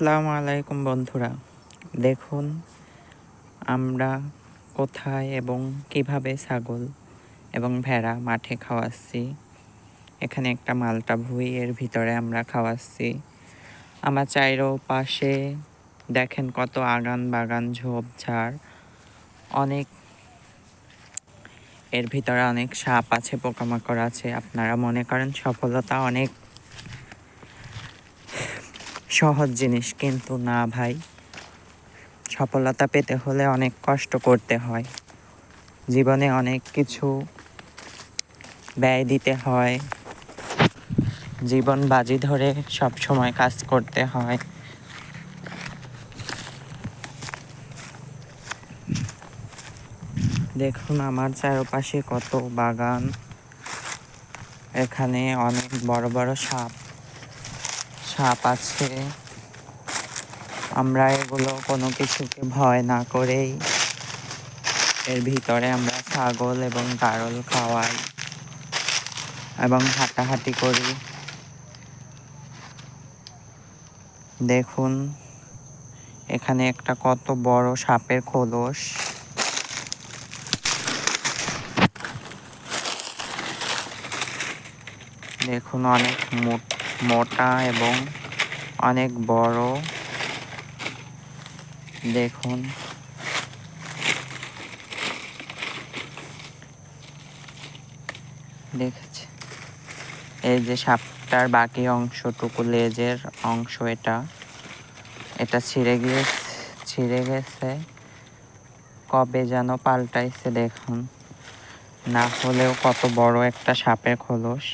আসসালামু আলাইকুম বন্ধুরা, দেখুন আমরা কোথায় এবং কিভাবে ছাগল এবং ভেড়া মাঠে খাওয়াচ্ছি। এখানে একটা মালটা ভুঁই, এর ভিতরে আমরা খাওয়াচ্ছি। আমার চারপাশে দেখেন কত আগান বাগান ঝোপঝাড়, অনেক এর ভিতরে অনেক সাপ আছে, পোকামাকড় আছে। আপনারা মনে করেন সফলতা অনেক সহজ জিনিস, কিন্তু না ভাই, সফলতা পেতে হলে অনেক কষ্ট করতে হয়। জীবনে অনেক কিছু ব্যয় দিতে হয়, জীবন বাজি ধরে সব সময় কাজ করতে হয়। দেখুন আমার চারপাশে কত বাগান, এখানে অনেক বড় বড় সাপ আছে। আমরা এগুলো কোনো কিছুকে ভয় না করেই এর ভিতরে আমরা ছাগল এবং গারল খাওয়াই এবং হাঁটাহাঁটি করি। দেখুন এখানে একটা কত বড় সাপের খোলস। দেখুন অনেক মোটা এবং অনেক বড়। দেখুন দেখেছি, এই যে সাপটার বাকি অংশটুকু, লেজের অংশ, এটা ছিঁড়ে গেছে, কবে যেন পাল্টাইছে। দেখুন, না হলেও কত বড় একটা সাপের খোলস।